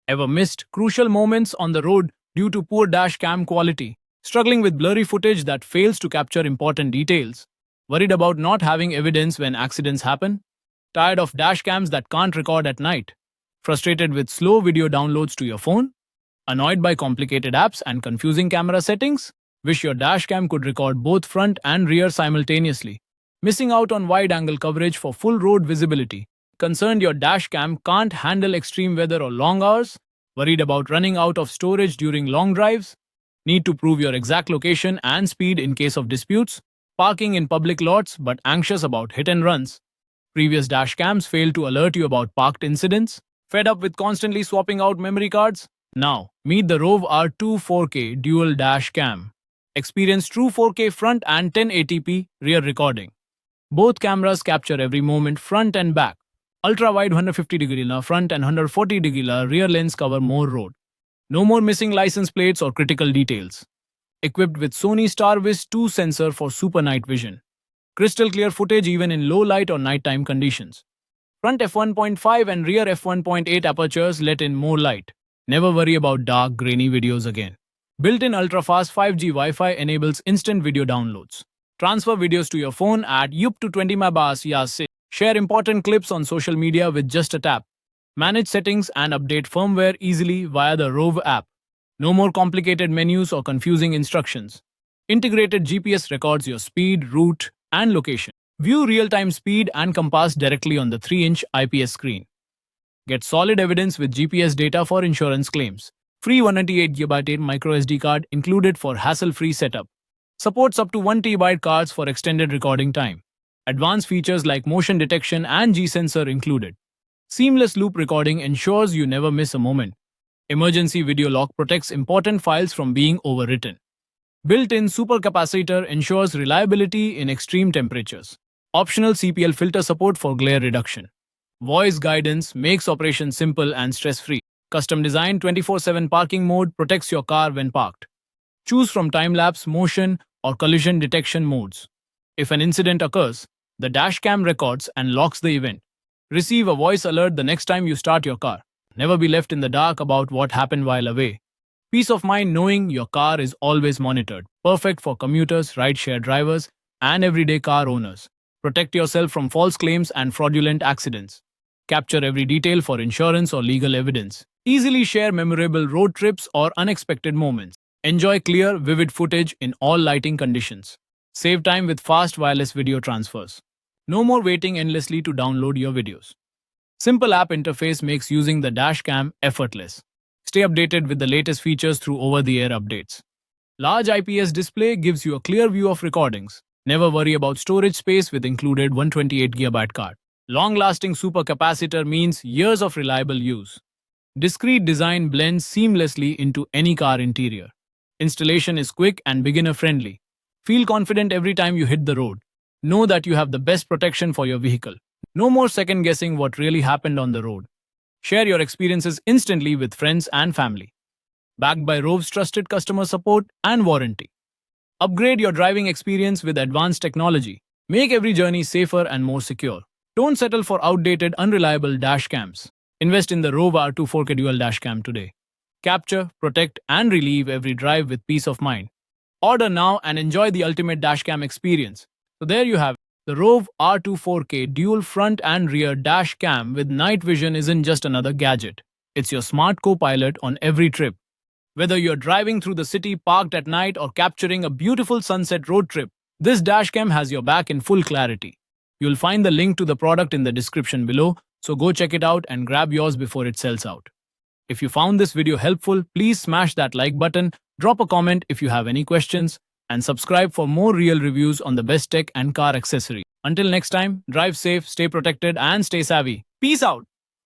Ever missed crucial moments on the road due to poor dash cam quality? Struggling with blurry footage that fails to capture important details? Worried about not having evidence when accidents happen? Tired of dash cams that can't record at night? Frustrated with slow video downloads to your phone? Annoyed by complicated apps and confusing camera settings? Wish your dash cam could record both front and rear simultaneously? Missing out on wide angle coverage for full road visibility? Concerned your dash cam can't handle extreme weather or long hours? Worried about running out of storage during long drives? Need to prove your exact location and speed in case of disputes? Parking in public lots but anxious about hit and runs? Previous dash cams failed to alert you about parked incidents? Fed up with constantly swapping out memory cards? Now, meet the ROVE R2-4K dual dash cam. Experience true 4K front and 1080p rear recording. Both cameras capture every moment front and back. Ultra-wide 150-degree front and 140-degree rear lens cover more road. No more missing license plates or critical details. Equipped with Sony StarVis 2 sensor for super night vision. Crystal clear footage even in low light or nighttime conditions. Front f1.5 and rear f1.8 apertures let in more light. Never worry about dark, grainy videos again. Built-in ultra-fast 5G Wi-Fi enables instant video downloads. Transfer videos to your phone at up to 20 MB. Share important clips on social media with just a tap. Manage settings and update firmware easily via the ROVE app. No more complicated menus or confusing instructions. Integrated GPS records your speed, route, and location. View real-time speed and compass directly on the 3-inch IPS screen. Get solid evidence with GPS data for insurance claims. Free 128GB microSD card included for hassle-free setup. Supports up to 1TB cards for extended recording time. Advanced features like motion detection and G-sensor included. Seamless loop recording ensures you never miss a moment. Emergency video lock protects important files from being overwritten. Built-in supercapacitor ensures reliability in extreme temperatures. Optional CPL filter support for glare reduction. Voice guidance makes operation simple and stress-free. Custom designed 24/7 parking mode protects your car when parked. Choose from time-lapse, motion, or collision detection modes. If an incident occurs, the dashcam records and locks the event. Receive a voice alert the next time you start your car. Never be left in the dark about what happened while away. Peace of mind knowing your car is always monitored. Perfect for commuters, rideshare drivers, and everyday car owners. Protect yourself from false claims and fraudulent accidents. Capture every detail for insurance or legal evidence. Easily share memorable road trips or unexpected moments. Enjoy clear, vivid footage in all lighting conditions. Save time with fast wireless video transfers. No more waiting endlessly to download your videos. Simple app interface makes using the dashcam effortless. Stay updated with the latest features through over-the-air updates. Large IPS display gives you a clear view of recordings. Never worry about storage space with included 128GB card. Long-lasting supercapacitor means years of reliable use. Discreet design blends seamlessly into any car interior. Installation is quick and beginner-friendly. Feel confident every time you hit the road. Know that you have the best protection for your vehicle. No more second-guessing what really happened on the road. Share your experiences instantly with friends and family. Backed by ROVE's trusted customer support and warranty. Upgrade your driving experience with advanced technology. Make every journey safer and more secure. Don't settle for outdated, unreliable dashcams. Invest in the ROVE R2-4K dual dashcam today. Capture, protect, and relieve every drive with peace of mind. Order now and enjoy the ultimate dashcam experience. So there you have it. The ROVE R2-4K dual front and rear dash cam with night vision isn't just another gadget. It's your smart co-pilot on every trip. Whether you're driving through the city parked at night or capturing a beautiful sunset road trip, this dash cam has your back in full clarity. You'll find the link to the product in the description below, so go check it out and grab yours before it sells out. If you found this video helpful, please smash that like button, drop a comment if you have any questions, and subscribe for more real reviews on the best tech and car accessory. Until next time, drive safe, stay protected, and stay savvy. Peace out!